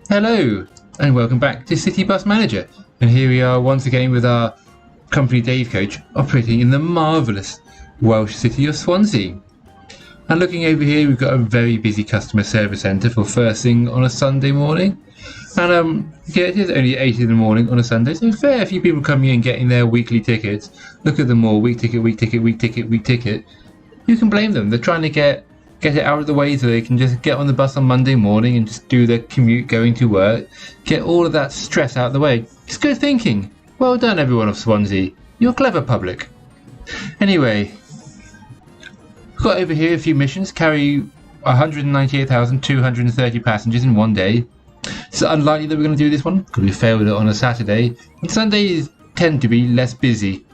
Hello and welcome back to City Bus Manager, and here we are once again with our company Dave coach operating in the marvellous Welsh city of Swansea. And looking over here, we've got a very busy customer service centre for first thing on a Sunday morning. And yeah, it is only 8 in the morning on a Sunday, so a fair few people coming in getting their weekly tickets. Look at them all, week ticket, week ticket, week ticket, week ticket. Who can blame them? They're trying to get it out of the way so they can just get on the bus on Monday morning and just do their commute going to work. Get all of that stress out of the way. It's good thinking. Well done, everyone of Swansea. You're clever, public. Anyway, we've got over here a few missions. Carry 198,230 passengers in one day. It's unlikely that we're going to do this one because we failed it on a Saturday. And Sundays tend to be less busy.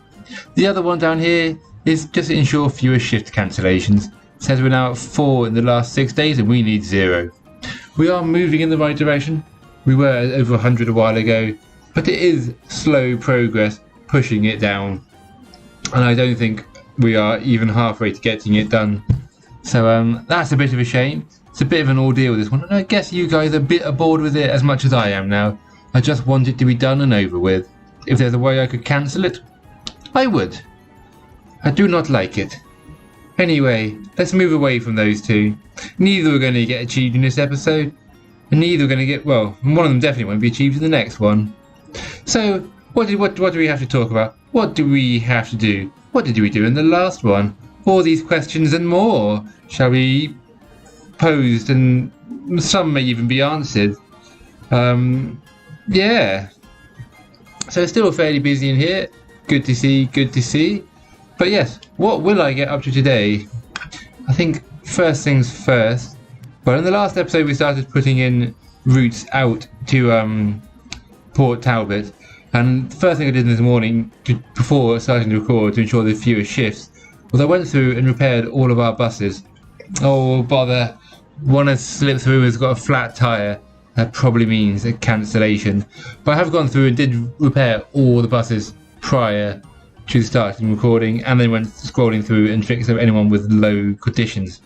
The other one down here is just to ensure fewer shift cancellations. Says we're now at 4 in the last 6 days and we need 0. We are moving in the right direction. We were at over 100 a while ago, but it is slow progress pushing it down. And I don't think we are even halfway to getting it done. So that's a bit of a shame. It's a bit of an ordeal, this one. And I guess you guys are a bit bored with it as much as I am now. I just want it to be done and over with. If there's a way I could cancel it, I would. I do not like it. Anyway, let's move away from those two. Neither are going to get achieved in this episode, and neither are going to get, well, one of them definitely won't be achieved in the next one. So, what do we have to talk about? What do we have to do? What did we do in the last one? All these questions and more shall be posed, and some may even be answered. Yeah. So still fairly busy in here. Good to see, good to see. But yes, what will I get up to today? I think first things first. Well, in the last episode we started putting in routes out to Port Talbot, and the first thing I did this morning before starting to record to ensure there were fewer shifts was I went through and repaired all of our buses. Oh bother, one has slipped through and has got a flat tyre. That probably means a cancellation. But I have gone through and did repair all the buses prior to starting recording, and then went scrolling through and fixed up anyone with low conditions.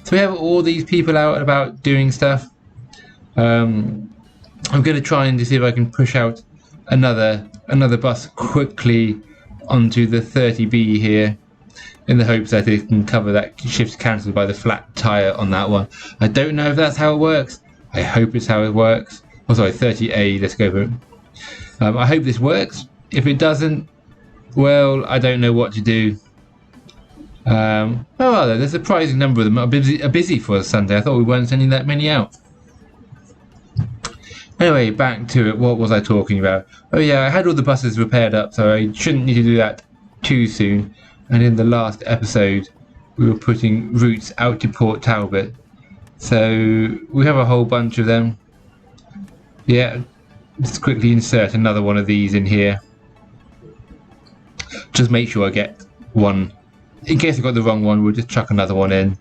So we have all these people out and about doing stuff. I'm going to try and see if I can push out another bus quickly onto the 30B here, in the hopes that it can cover that shift cancelled by the flat tyre on that one. I don't know if that's how it works. I hope it's how it works. Oh sorry, 30A, let's go for it. I hope this works. If it doesn't, well, I don't know what to do. There's a surprising number of them are busy for a Sunday. I thought we weren't sending that many out. Anyway, back to it. What was I talking about? Oh yeah, I had all the buses repaired up, so I shouldn't need to do that too soon. And in the last episode, we were putting routes out to Port Talbot. So we have a whole bunch of them. Yeah, let's quickly insert another one of these in here. Just make sure I get one. In case I got the wrong one, we'll just chuck another one in.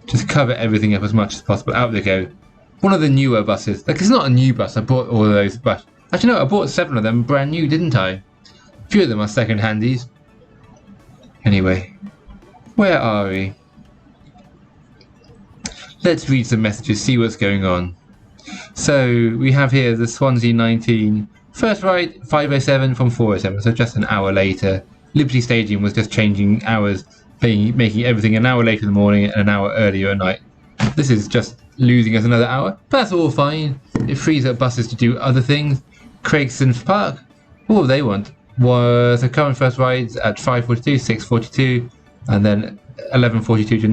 Just cover everything up as much as possible. Out they go. One of the newer buses. Like, it's not a new bus. I bought all of those, but actually no, I bought 7 of them brand new, didn't I? A few of them are second handies. Anyway, where are we? Let's read some messages, see what's going on. So we have here the Swansea 19. First ride 5:07 from 4:07, so just an hour later. Liberty Stadium was just changing hours, making everything an hour later in the morning and an hour earlier at night. This is just losing us another hour, but that's all fine. It frees up buses to do other things. Craigston Park, all they want was the current first rides at 5:42, 6:42, and then 11:42 to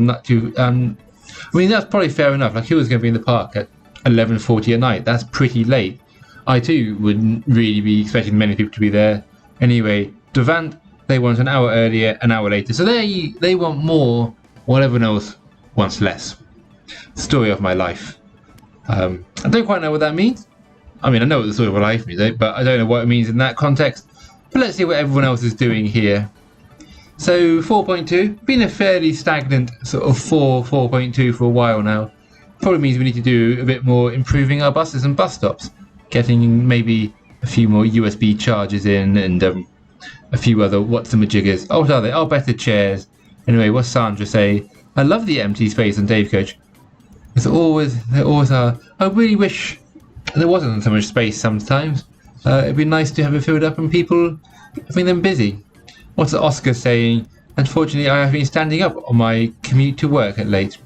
I mean, that's probably fair enough. Like, who was going to be in the park at 11:40 at night? That's pretty late. I too wouldn't really be expecting many people to be there. Anyway, Devant, they want an hour earlier, an hour later. So they want more, while everyone else wants less. Story of my life. I don't quite know what that means. I mean, I know what the story of my life means, but I don't know what it means in that context. But let's see what everyone else is doing here. So 4.2, been a fairly stagnant sort of 4.2 for a while now. Probably means we need to do a bit more improving our buses and bus stops. Getting maybe a few more USB chargers in, and a few other what's-the-majiggers. Oh, what are they? Oh, better chairs. Anyway, what's Sandra say? I love the empty space on Dave Coach. There always are. I really wish there wasn't so much space sometimes. It'd be nice to have it filled up and people having them busy. What's Oscar saying? Unfortunately, I have been standing up on my commute to work at late.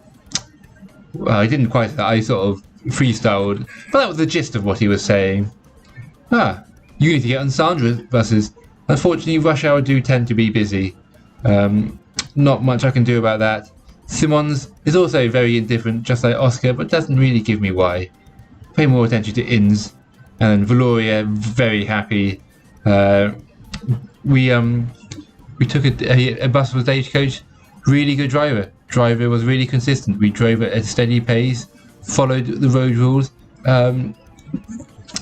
Well, I didn't quite. I sort of freestyled, but that was the gist of what he was saying. You need to get on Sandra's buses. Unfortunately, rush hour do tend to be busy. Not much I can do about that. Simons is also very indifferent, just like Oscar, but doesn't really give me why. Pay more attention to Inns. And Valoria, very happy. We took a bus with Stagecoach. Really good driver. Driver was really consistent. We drove at a steady pace, followed the road rules.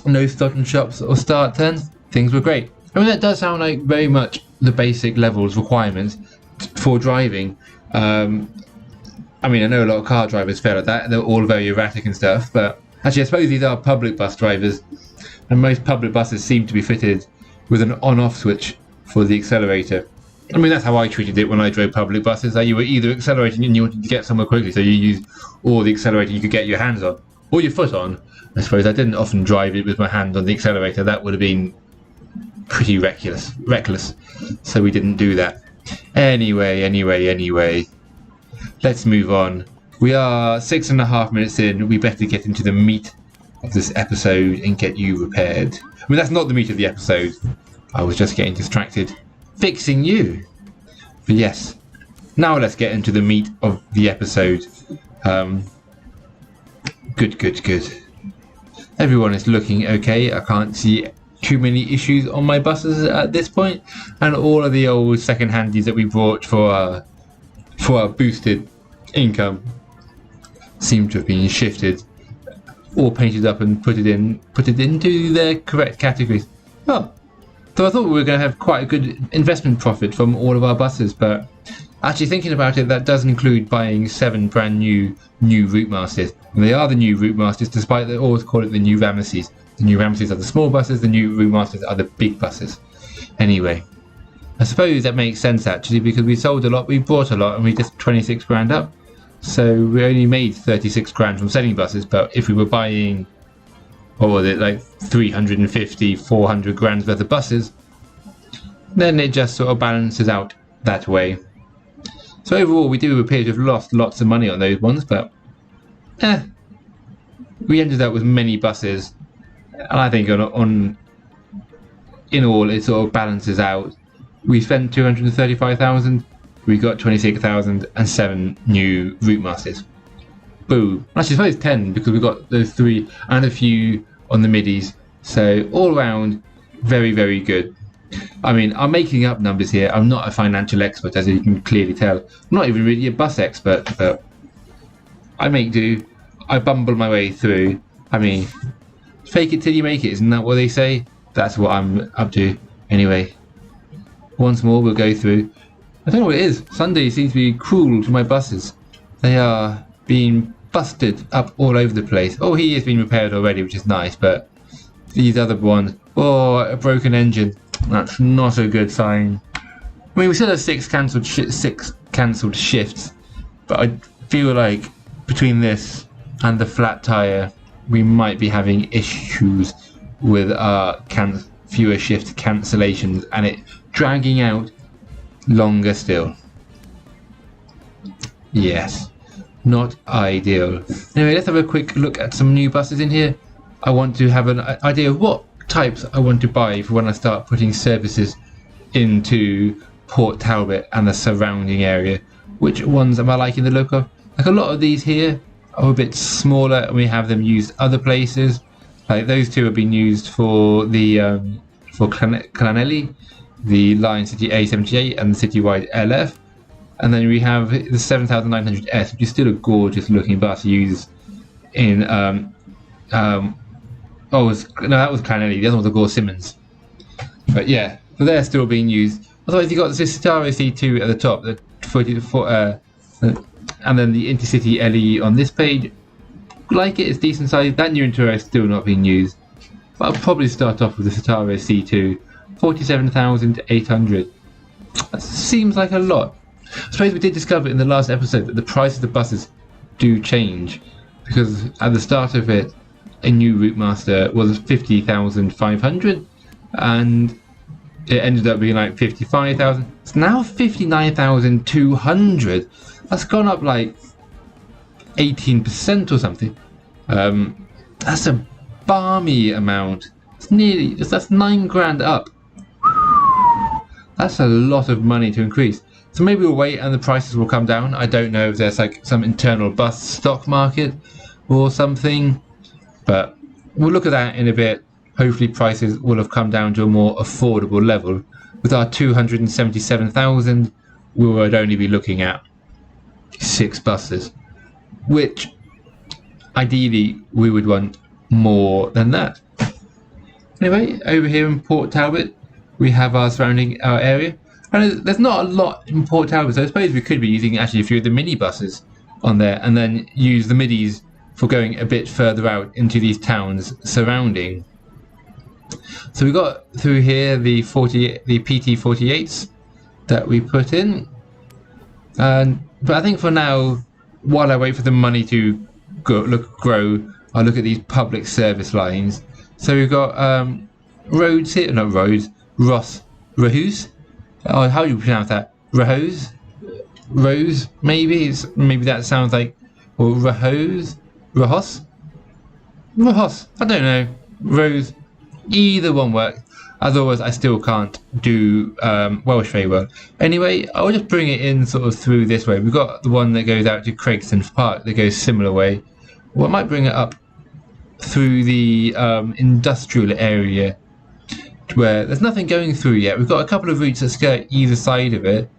No stop and shops or start turns. Things were great. I mean, that does sound like very much the basic levels requirements for driving. I mean, I know a lot of car drivers fail at that. They're all very erratic and stuff. But actually, I suppose these are public bus drivers. And most public buses seem to be fitted with an on-off switch for the accelerator. I mean, that's how I treated it when I drove public buses. That you were either accelerating and you wanted to get somewhere quickly, so you used all the accelerator you could get your hands on, or your foot on. I suppose I didn't often drive it with my hand on the accelerator. That would have been pretty reckless. So we didn't do that. Anyway. Let's move on. We are 6.5 minutes in. We better get into the meat of this episode and get you repaired. I mean, that's not the meat of the episode. I was just getting distracted fixing you. But yes, now let's get into the meat of the episode. Good. Everyone is looking okay. I can't see too many issues on my buses at this point, and all of the old second handies that we brought for our boosted income seem to have been shifted, all painted up and put it into their correct categories. Oh, so I thought we were going to have quite a good investment profit from all of our buses, but actually thinking about it, that does include buying 7 brand new Route Masters. And they are the new Route Masters, despite they always call it the new Ramesses. The new Ramesses are the small buses, the new Route Masters are the big buses. Anyway, I suppose that makes sense actually, because we sold a lot, we bought a lot, and we just 26 grand up. So we only made 36 grand from selling buses, but if we were buying, what was it, like 350, 400 grand worth of buses, then it just sort of balances out that way. So overall, we do appear to have lost lots of money on those ones, but we ended up with many buses, and I think in all it sort of balances out. We spent 235,000, we got 26,000 and 7 new Route Masters. Boom. Actually, I suppose 10 because we got those 3 and a few on the middies. So all around, very, very good. I mean, I'm making up numbers here. I'm not a financial expert, as you can clearly tell. I'm not even really a bus expert, but I make do. I bumble my way through. I mean, fake it till you make it, isn't that what they say? That's what I'm up to. Anyway, once more we'll go through. I don't know what it is. Sunday seems to be cruel to my buses. They are being busted up all over the place. Oh, he has been repaired already, which is nice, but these other ones, a broken engine. That's not a good sign. I mean, we still have 6 cancelled shifts, but I feel like between this and the flat tyre, we might be having issues with our fewer shift cancellations and it dragging out longer still. Yes, not ideal. Anyway, let's have a quick look at some new buses in here. I want to have an idea of what types I want to buy for when I start putting services into Port Talbot and the surrounding area. Which ones am I liking the look of? Like a lot of these here are a bit smaller and we have them used other places. Like those two have been used for the for Clanelli, the Lion City A78 and the Citywide LF. And then we have the 7900S, which is still a gorgeous looking bus used in that was Clanelli, the other one was the Gore Simmons. But yeah, so they're still being used. Otherwise you've got the Citaro C2 at the top, the 44, and then the Intercity LE on this page. Like it's decent size. That new Inturo is still not being used. But I'll probably start off with the Citaro C2, 47,800. That seems like a lot. I suppose we did discover in the last episode that the price of the buses do change, because at the start of it a new route master was 50,500, and it ended up being like 55,000. It's now 59,200. That's gone up like 18% or something. That's a balmy amount. That's 9 grand up. That's a lot of money to increase. So maybe we'll wait and the prices will come down. I don't know if there's like some internal bus stock market or something, but we'll look at that in a bit. Hopefully prices will have come down to a more affordable level. With our 277,000, we would only be looking at 6 buses, which ideally we would want more than that. Anyway, over here in Port Talbot, we have our surrounding area. And there's not a lot in Port Talbot, so I suppose we could be using actually a few of the mini buses on there, and then use the middies for going a bit further out into these towns surrounding. So we got through here the PT48s that we put in, but I think for now, while I wait for the money to grow, I'll look at these public service lines. So we've got roads here, not roads, Rohus. Oh, how do you pronounce that? Rose, maybe that sounds like, or Rahos. I don't know. Rose, either one works. As always, I still can't do Welsh very well. Anyway, I'll just bring it in sort of through this way. We've got the one that goes out to Craigston Park that goes similar way. Well, I might bring it up through the industrial area, where there's nothing going through yet. We've got a couple of routes that skirt either side of it.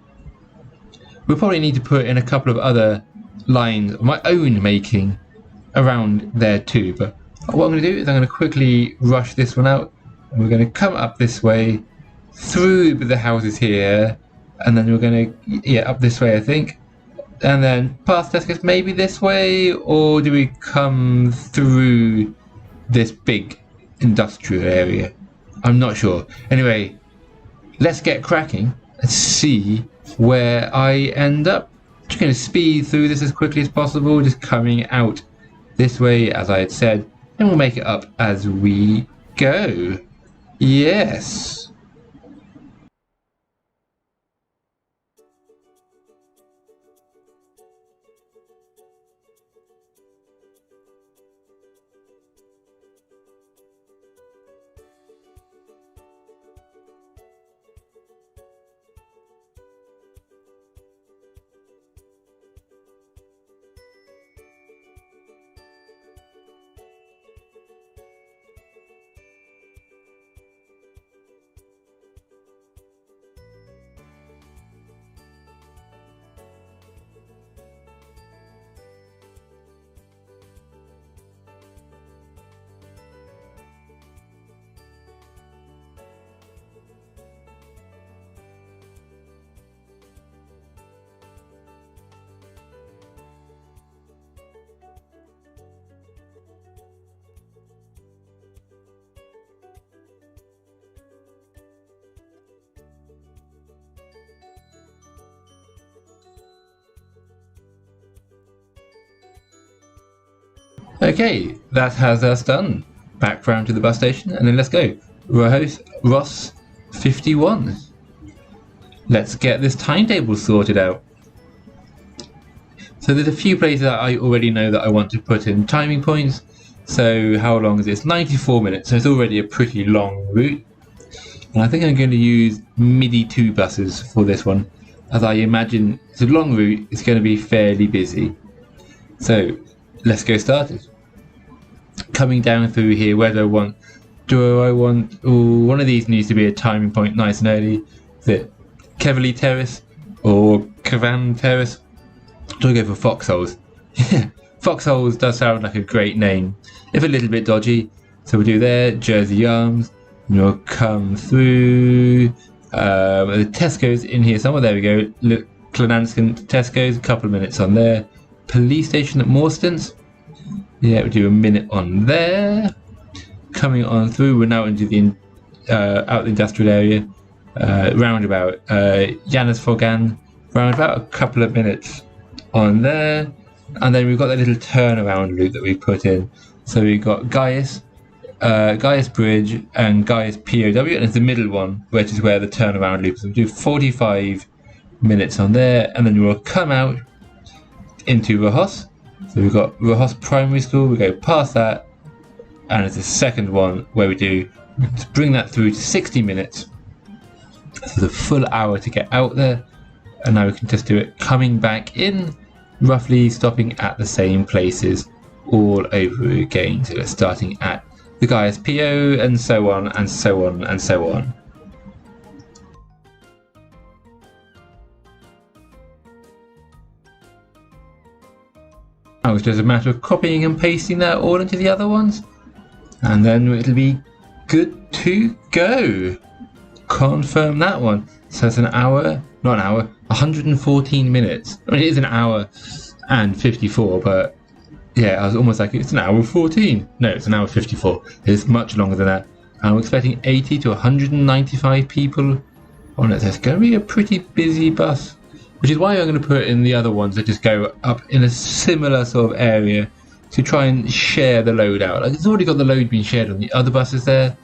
We'll probably need to put in a couple of other lines of my own making around there too. But what I'm going to do is I'm going to quickly rush this one out. And we're going to come up this way, through the houses here, and then we're going to, up this way I think. And then past Tesco's maybe this way, or do we come through this big industrial area? I'm not sure. Anyway, let's get cracking and see where I end up. Just going to speed through this as quickly as possible, just coming out this way as I had said, and we'll make it up as we go. Yes. Okay, that has us done. Back round to the bus station, and then let's go. Ross 51. Let's get this timetable sorted out. So there's a few places that I already know that I want to put in timing points. So how long is this? 94 minutes, so it's already a pretty long route. And I think I'm going to use MIDI 2 buses for this one, as I imagine it's a long route, it's going to be fairly busy. So let's go started. Coming down through here, where do I want? Ooh, one of these needs to be a timing point nice and early. Is it Keverley Terrace or Cavan Terrace? Do I go for Foxholes? Yeah, Foxholes does sound like a great name, if a little bit dodgy. So we'll do there, Jersey Arms, and we'll come through the Tesco's in here somewhere. There we go. Look, Clonanskent Tesco's, a couple of minutes on there. Police station at Moorstons. Yeah, we'll do a minute on there. Coming on through, we're now into the out the industrial area. Roundabout Janus Fogan, roundabout a couple of minutes on there. And then we've got that little turnaround loop that we put in. So we've got Gaius Bridge and Gaius POW, and it's the middle one, which is where the turnaround loop is. We'll do 45 minutes on there, and then we'll come out into Rojas. So we've got Rojas Primary School, we go past that, and it's the second one where we bring that through to 60 minutes. So the full hour to get out there, and now we can just do it coming back in, roughly stopping at the same places all over again. So we're starting at the Gaius PO, and so on and so on and so on. Now it's just a matter of copying and pasting that all into the other ones, and then it'll be good to go. Confirm that one. So it's an hour, not an hour, 114 minutes. I mean, it is an hour and 54, but yeah, I was almost like, it's an hour 14. No, it's an hour 54. It's much longer than that. I'm expecting 80 to 195 people on it. So it's going to be a pretty busy bus, which is why I'm going to put in the other ones that just go up in a similar sort of area to try and share the load out. Like, it's already got the load being shared on the other buses there.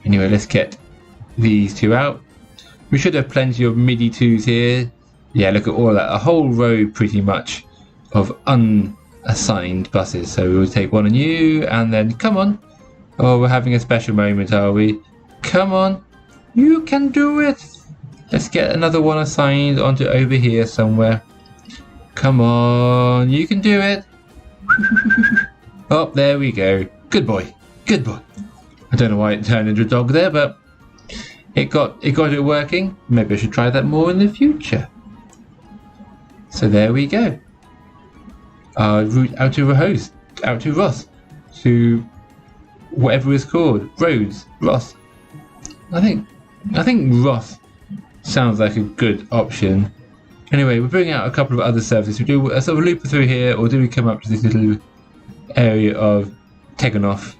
Anyway, let's get these two out. We should have plenty of MIDI 2s here. Yeah, look at all that. A whole row pretty much of unassigned buses. So we'll take one on you, and then come on. Oh, we're having a special moment, are we? Come on. You can do it. Let's get another one assigned onto over here somewhere. Come on. You can do it. Oh, there we go. Good boy. Good boy. I don't know why it turned into a dog there, but it got it working. Maybe I should try that more in the future. So there we go. Route out to Ross, to whatever it's called, Rhodes, Ross. I think Ross sounds like a good option. Anyway, we're bringing out a couple of other services. We do a sort of loop through here, or do we come up to this little area of Teganov?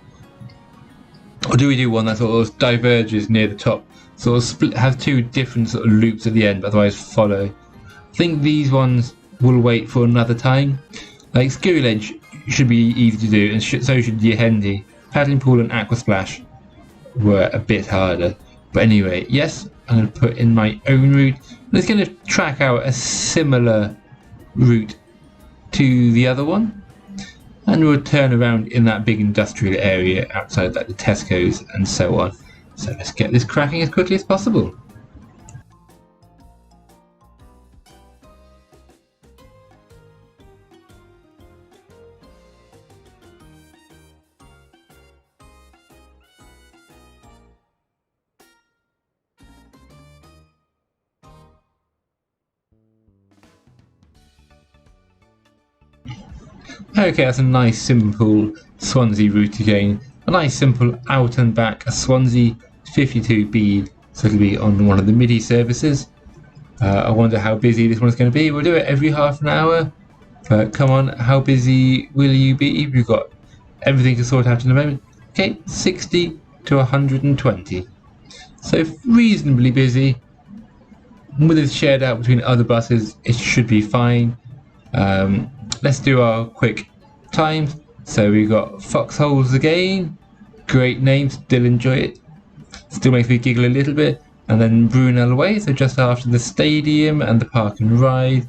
Or do we do one that sort of diverges near the top, sort of has two different sort of loops at the end, but otherwise follow? I think these ones will wait for another time. Like Scurry Ledge should be easy to do, and so should Yehendi. Paddling Pool and Aqua Splash were a bit harder. But anyway, yes, I'm going to put in my own route. It's going to track out a similar route to the other one, and we'll turn around in that big industrial area outside, like the Tesco's and so on. So let's get this cracking as quickly as possible. Okay, that's a nice simple Swansea route again. A nice simple out and back, a Swansea 52B, so it'll be on one of the MIDI services. I wonder how busy this one's going to be. We'll do it every half an hour, but come on, how busy will you be? We've got everything to sort out in a moment. Okay, 60 to 120. So reasonably busy. With it shared out between other buses, it should be fine. Let's do our quick times. So we've got Foxholes again. Great name, still enjoy it. Still makes me giggle a little bit. And then Brunel Way, so just after the stadium and the park and ride.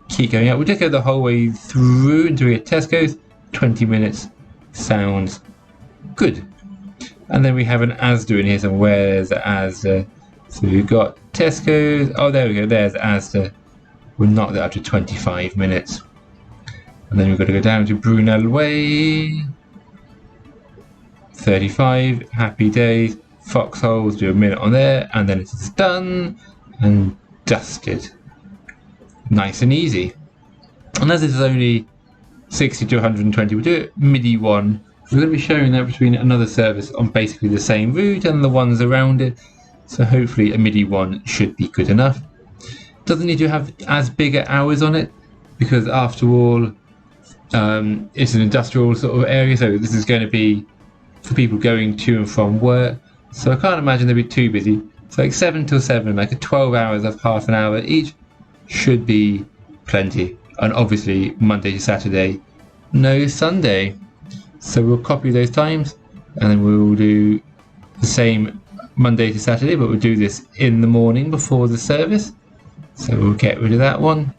Keep going out. We'll just go the whole way through until we get Tesco's. 20 minutes sounds good. And then we have an Asda in here somewhere. There's Asda. So we've got Tesco's. Oh, there we go. There's Asda. We'll knock that up to 25 minutes. And then we've got to go down to Brunel Way. 35. Happy days. Foxholes. Do a minute on there. And then it's done and dusted. Nice and easy. And as this is only 60 to 120, we'll do it MIDI 1. We're going to be showing that between another service on basically the same route and the ones around it. So hopefully a MIDI 1 should be good enough. Doesn't need to have as bigger hours on it, because after all, it's an industrial sort of area, so this is going to be for people going to and from work. So I can't imagine they'll be too busy. So like 7 till 7, like a 12 hours of half an hour each should be plenty. And obviously Monday to Saturday, no Sunday. So we'll copy those times, and then we'll do the same Monday to Saturday, but we'll do this in the morning before the service. So we'll get rid of that one.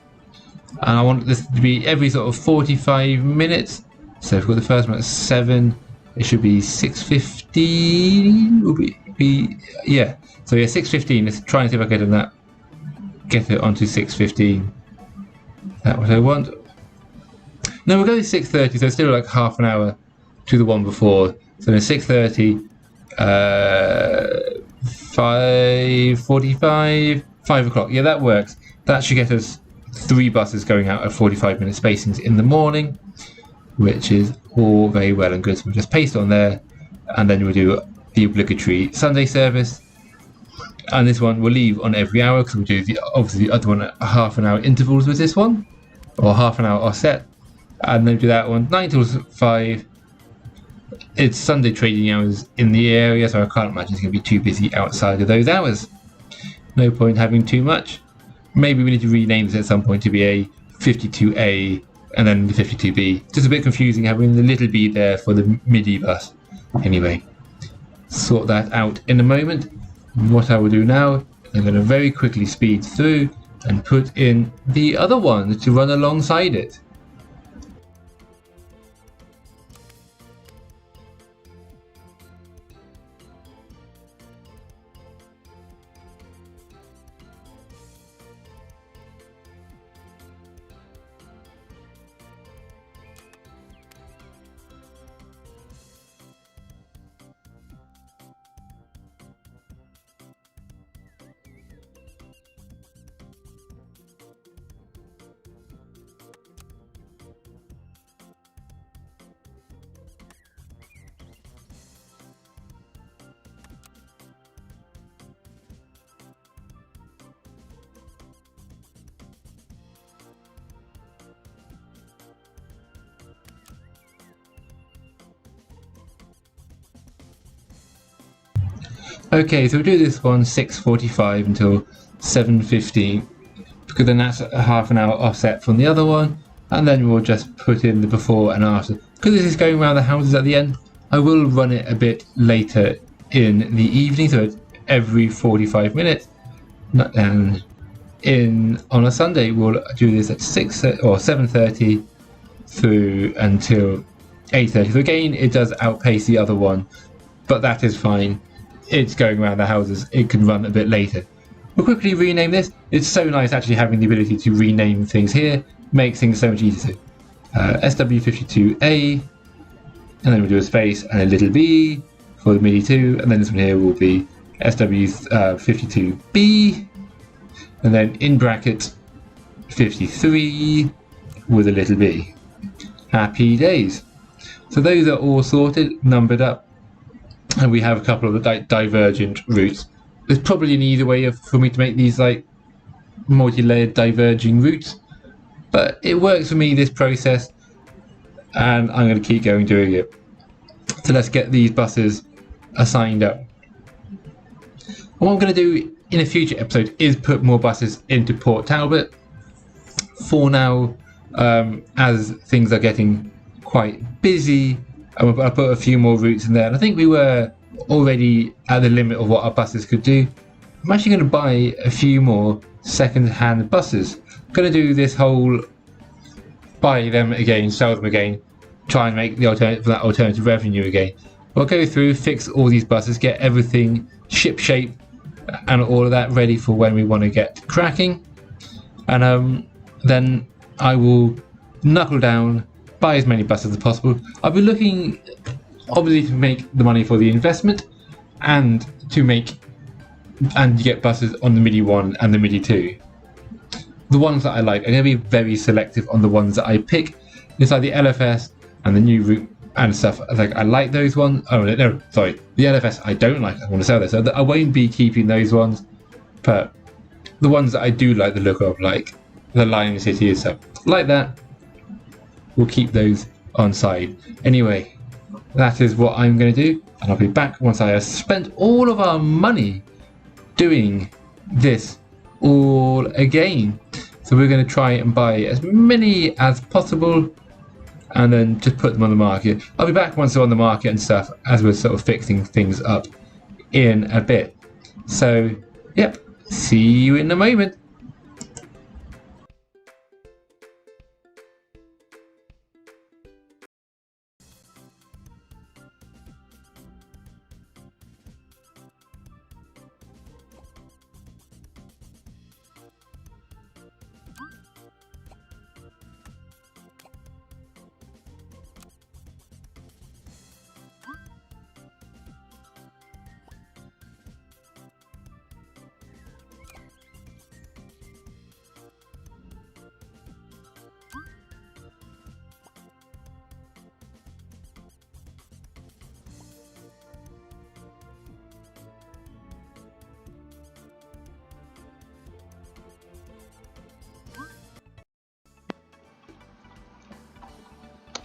And I want this to be every sort of 45 minutes. So if we've got the first one at 7, it should be 6:15. Will be yeah. So yeah, 6:15. Let's try and see if I get on that. Get it onto 6:15. That's what I want. No, we'll go to 6:30. So it's still like half an hour to the one before. So then 6:30, 5:45, 5 o'clock. Yeah, that works. That should get us 3 buses going out at 45-minute spacings in the morning, which is all very well and good. So we'll just paste on there, and then we'll do the obligatory Sunday service. And this one we'll leave on every hour, because we'll do obviously the other one at half an hour intervals with this one, or half an hour offset. And then do that one 9 till 5. It's Sunday trading hours in the area, so I can't imagine it's going to be too busy outside of those hours. No point having too much. Maybe we need to rename this at some point to be a 52A and then the 52B. Just a bit confusing having the little b there for the midi bus. Anyway, sort that out in a moment. What I will do now, I'm going to very quickly speed through and put in the other one to run alongside it. Okay, so we'll do this one 6:45 until 7:15, because then that's a half an hour offset from the other one, and then we'll just put in the before and after. Because this is going around the houses at the end, I will run it a bit later in the evening, so it's every 45 minutes. And on a Sunday, we'll do this at 6 or 7:30 through until 8:30. So again, it does outpace the other one, but that is fine. It's going around the houses, it can run a bit later. We'll quickly rename this. It's so nice actually having the ability to rename things here, makes things so much easier. SW52A, and then we'll do a space and a little b for the MIDI 2, and then this one here will be SW52B, and then in brackets 53 with a little b. Happy days. So those are all sorted, numbered up. And we have a couple of the divergent routes. There's probably an easier way for me to make these like multi-layered diverging routes, but it works for me, this process, and I'm going to keep going doing it. So let's get these buses assigned up. And what I'm going to do in a future episode is put more buses into Port Talbot. For now, as things are getting quite busy, I'll put a few more routes in there, and I think we were already at the limit of what our buses could do. I'm actually going to buy a few more second-hand buses. I'm going to do this whole buy them again, sell them again, try and make the alternative revenue again. We'll go through, fix all these buses, get everything ship shape and all of that ready for when we want to get cracking, and then I will knuckle down, buy as many buses as possible. I'll be looking obviously to make the money for the investment and to get buses on the MIDI 1 and the MIDI 2. The ones that I like, I'm going to be very selective on the ones that I pick. It's like the LFS and the new route and stuff. I like those ones. Oh no, sorry, the LFS I don't like. I want to sell those, so I won't be keeping those ones. But the ones that I do like the look of, like the Lion City and stuff like that, we'll keep those on side. Anyway, that is what I'm going to do, and I'll be back once I have spent all of our money doing this all again. So we're going to try and buy as many as possible, and then just put them on the market. I'll be back once they're on the market and stuff as we're sort of fixing things up in a bit. So, yep, see you in a moment.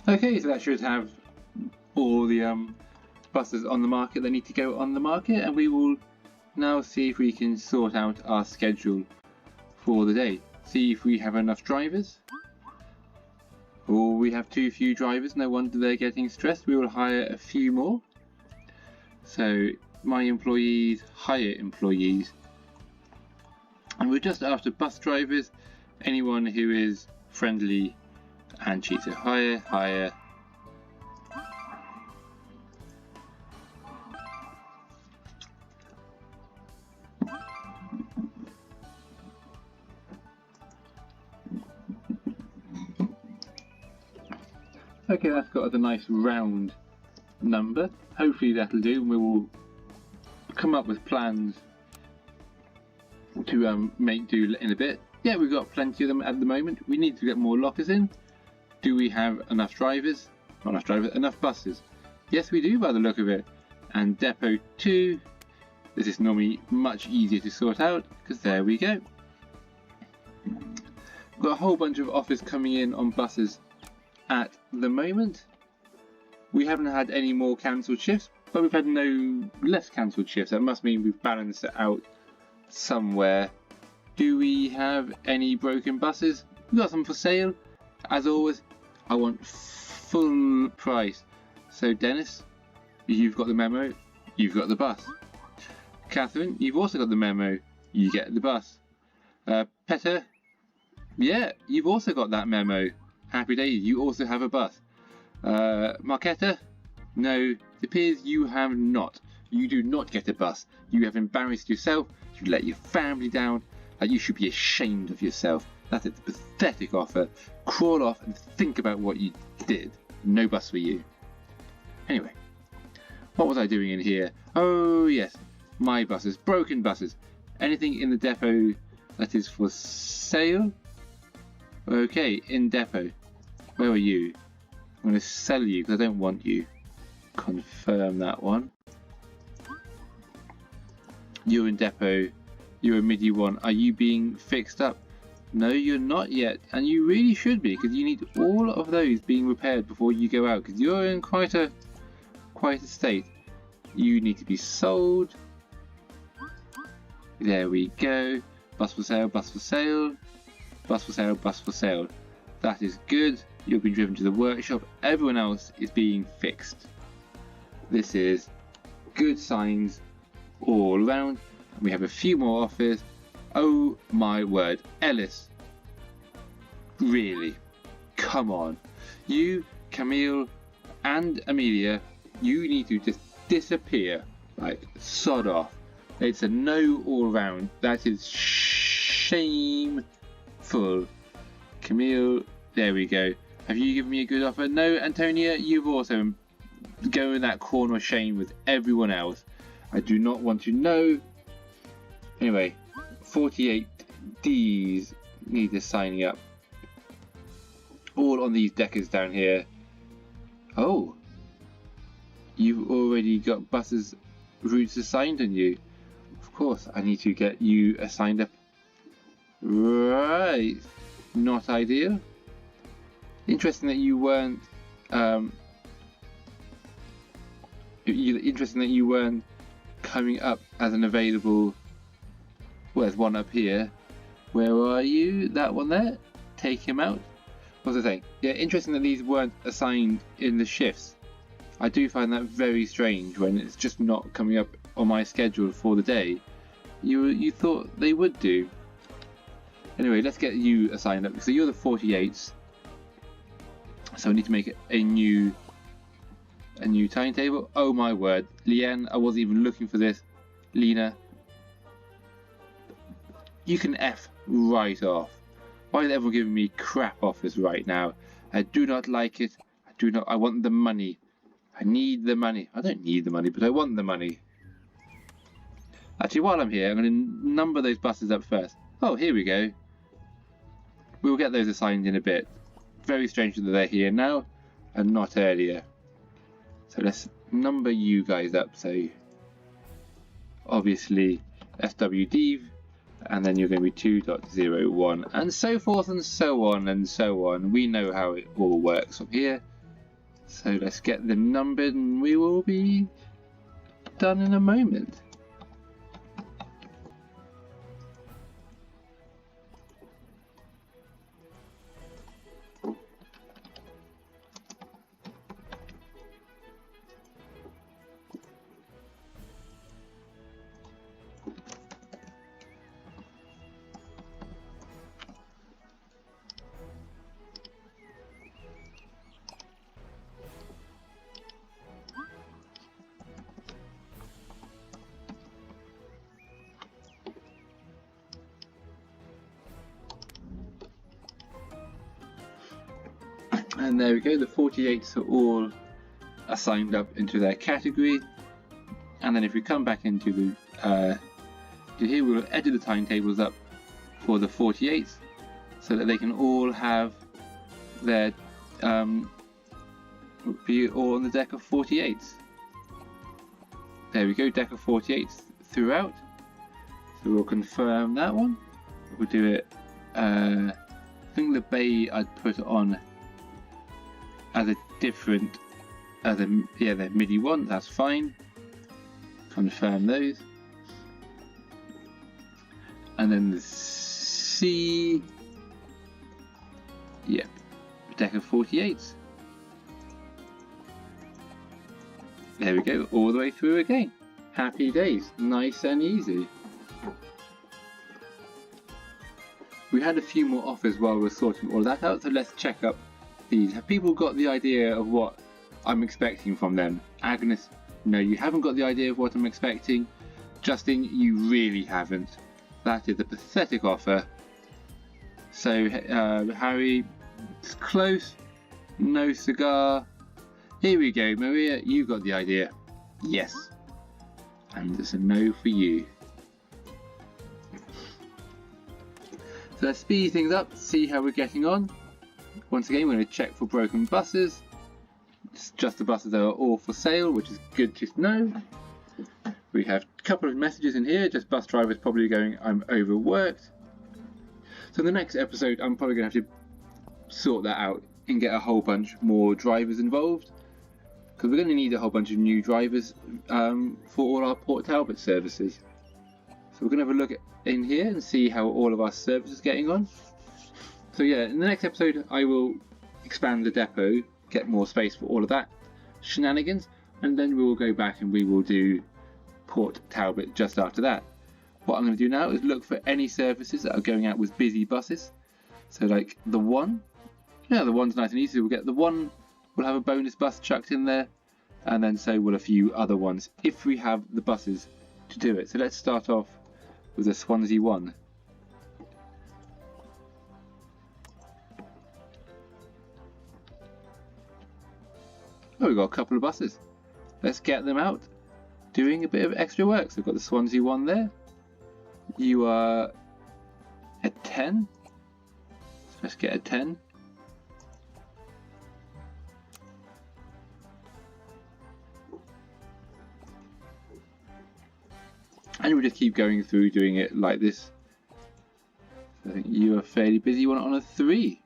Okay, so that should have all the buses on the market that need to go on the market, and we will now see if we can sort out our schedule for the day. See if we have enough drivers. Or we have too few drivers, no wonder they're getting stressed. We will hire a few more. So my employees hire employees. And we're just after bus drivers, anyone who is friendly and cheap. So hire. Okay, that's got a nice round number. Hopefully that'll do, and we will come up with plans to make do in a bit. Yeah, we've got plenty of them at the moment. We need to get more lockers in. Do we have enough drivers? Not enough drivers, enough buses. Yes, we do by the look of it. And depot 2. This is normally much easier to sort out, because there we go. We've got a whole bunch of offers coming in on buses at the moment. We haven't had any more cancelled shifts, but we've had no less cancelled shifts. That must mean we've balanced it out somewhere. Do we have any broken buses? We've got some for sale. As always, I want full price. So Dennis, you've got the memo, you've got the bus. Catherine, you've also got the memo, you get the bus. Petter, yeah, you've also got that memo. Happy days, you also have a bus. Marketa, no, it appears you have not. You do not get a bus. You have embarrassed yourself, you let your family down, and you should be ashamed of yourself. That's a pathetic offer. Crawl off and think about what you did. No bus for you. Anyway, what was I doing in here? Oh yes, my buses, broken buses. Anything in the depot that is for sale? Okay, in depot. Where are you? I'm going to sell you because I don't want you. Confirm that one. You're in depot. You're a MIDI 1. Are you being fixed up? No, you're not yet, and you really should be, because you need all of those being repaired before you go out, because you're in quite a state. You need to be sold. There we go. Bus for sale, bus for sale, bus for sale, bus for sale. That is good. You'll be driven to the workshop. Everyone else is being fixed. This is good signs all around. We have a few more offers. Oh my word, Ellis. Really? Come on. You, Camille, and Amelia, you need to just disappear. Like, sod off. It's a no all round. That is shameful. Camille, there we go. Have you given me a good offer? No, Antonia, you've also gone in that corner of shame with everyone else. I do not want to know. Anyway, 48 Ds need signing up. All on these deckers down here. Oh, you've already got buses routes assigned on you. Of course, I need to get you assigned up. Right, not ideal. Interesting that you weren't. Interesting that you weren't coming up as an available. Well, there's one up here. Where are you? That one there. Take him out. What was I saying? Yeah, interesting that these weren't assigned in the shifts. I do find that very strange when it's just not coming up on my schedule for the day. You thought they would do. Anyway, let's get you assigned up. So you're the 48s. So I need to make a new timetable. Oh my word, Leanne, I wasn't even looking for this. Lena, you can F right off. Why is everyone giving me crap offers right now? I do not like it. I want the money. I need the money. I don't need the money, but I want the money. Actually, while I'm here, I'm going to number those buses up first. Oh, here we go. We'll get those assigned in a bit. Very strange that they're here now and not earlier. So let's number you guys up. So obviously SWD, and then you're going to be 2.01, and so forth and so on and so on. We know how it all works from here. So let's get them numbered and we will be done in a moment. And there we go, the 48s are all assigned up into their category. And then if we come back into the here, we'll edit the timetables up for the 48s so that they can all have their be all on the deck of 48s. There we go, deck of 48s throughout. So we'll confirm that one. We'll do it. I think the bay I'd put on as a different, the MIDI one, that's fine. Confirm those. And then the C, yep, deck of 48s. There we go, all the way through again. Happy days, nice and easy. We had a few more offers while we're sorting all that out, so let's check up these. Have people got the idea of what I'm expecting from them? Agnes, no, you haven't got the idea of what I'm expecting. Justin, you really haven't. That is a pathetic offer. So, Harry, it's close. No cigar. Here we go, Maria, you got the idea. Yes. And it's a no for you. So let's speed things up, see how we're getting on. Once again, we're going to check for broken buses. It's just the buses that are all for sale, which is good to know. We have a couple of messages in here, just bus drivers probably going, I'm overworked. So in the next episode, I'm probably going to have to sort that out and get a whole bunch more drivers involved. Because we're going to need a whole bunch of new drivers for all our Port Talbot services. So we're going to have a look in here and see how all of our services are getting on. So yeah, in the next episode, I will expand the depot, get more space for all of that shenanigans, and then we will go back and we will do Port Talbot just after that. What I'm going to do now is look for any services that are going out with busy buses. So like the one, yeah, the one's nice and easy. We'll get the one, we'll have a bonus bus chucked in there, and then so will a few other ones if we have the buses to do it. So let's start off with the Swansea one. Oh, we've got a couple of buses. Let's get them out doing a bit of extra work. So we've got the Swansea one there. You are a 10. So let's get a 10. And we'll just keep going through doing it like this. So I think you are fairly busy. You want it on a 3.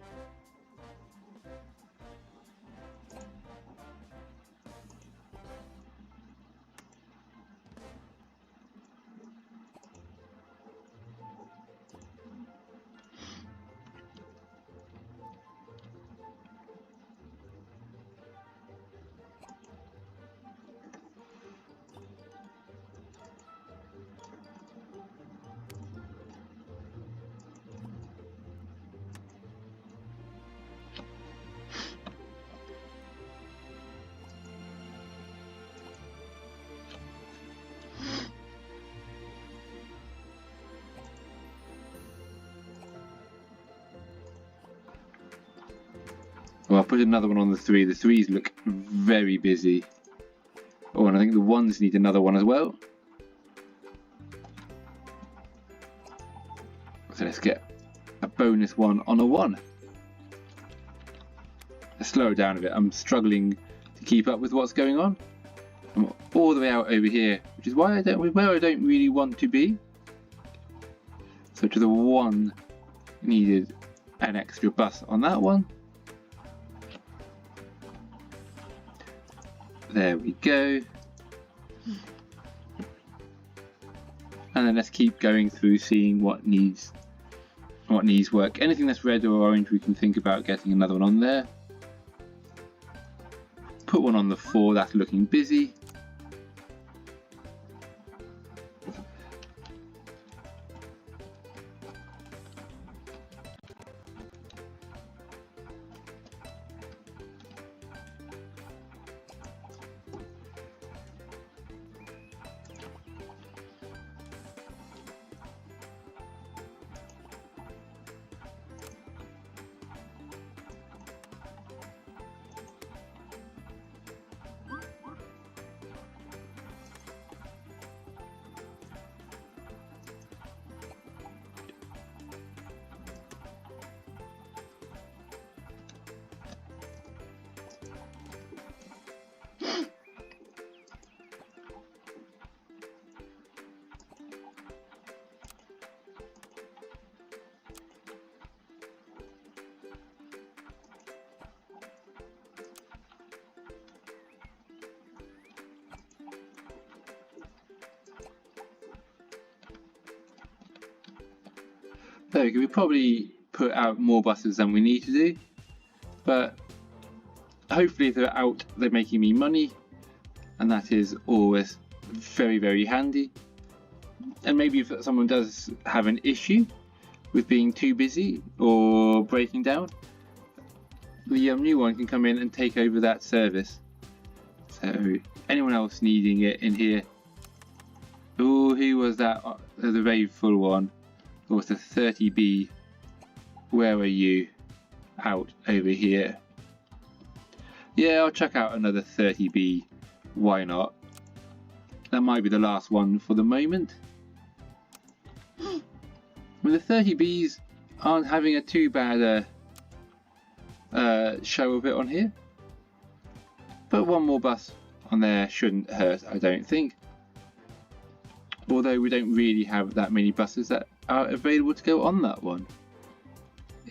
Well, I'll put another one on the 3. The 3s look very busy. Oh, and I think the 1s need another one as well. So let's get a bonus one on a 1. Let's slow it down a bit. I'm struggling to keep up with what's going on. I'm all the way out over here, which is why I don't really want to be. So to the 1, needed an extra bus on that one. There we go. And then let's keep going through, seeing what needs work. Anything that's red or orange, we can think about getting another one on there. Put one on the 4, that's looking busy. There we go. We probably put out more buses than we need to do, but hopefully if they're out, they're making me money, and that is always very, very handy. And maybe if someone does have an issue with being too busy or breaking down, the new one can come in and take over that service. So anyone else needing it in here? Oh, who was that? The very full one. Or it's a 30B. Where are you? Out over here. Yeah, I'll check out another 30B. Why not? That might be the last one for the moment. Well, the 30Bs aren't having a too bad show of it on here. But one more bus on there shouldn't hurt, I don't think. Although we don't really have that many buses that are available to go on that one.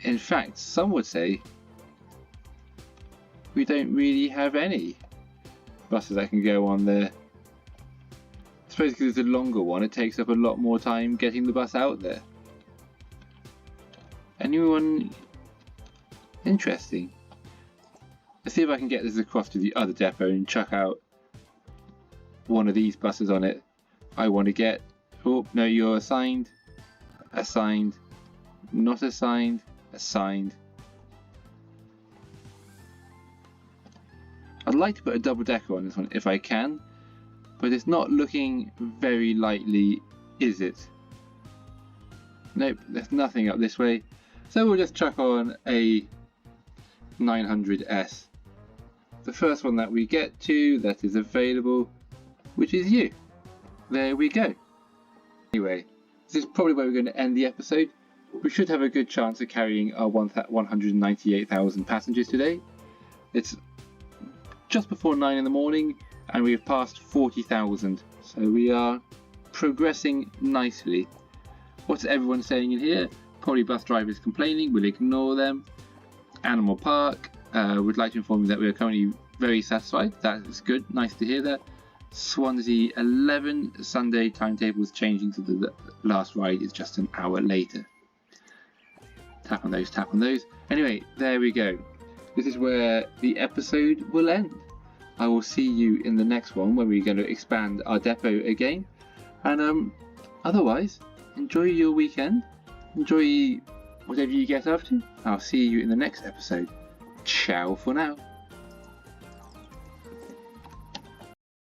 In fact, some would say we don't really have any buses that can go on there. I suppose because it's a longer one, it takes up a lot more time getting the bus out there. Anyone interesting? Let's see if I can get this across to the other depot and chuck out one of these buses on it. I want to get... Oh, no, you're assigned. Assigned. Not assigned. Assigned. I'd like to put a double decker on this one if I can, but it's not looking very likely, is it? Nope, there's nothing up this way. So we'll just chuck on a 900S. The first one that we get to that is available, which is you. There we go. Anyway, this is probably where we're going to end the episode. We should have a good chance of carrying our 198,000 passengers today. It's just before 9 in the morning and we've passed 40,000. So we are progressing nicely. What's everyone saying in here? Probably bus drivers complaining, we'll ignore them. Animal Park would like to inform you that we are currently very satisfied. That is good, nice to hear that. Swansea 11, Sunday timetable is changing, so the last ride is just an hour later. Tap on those, tap on those. Anyway, there we go. This is where the episode will end. I will see you in the next one where we're going to expand our depot again. And otherwise, enjoy your weekend. Enjoy whatever you get up to. I'll see you in the next episode. Ciao for now.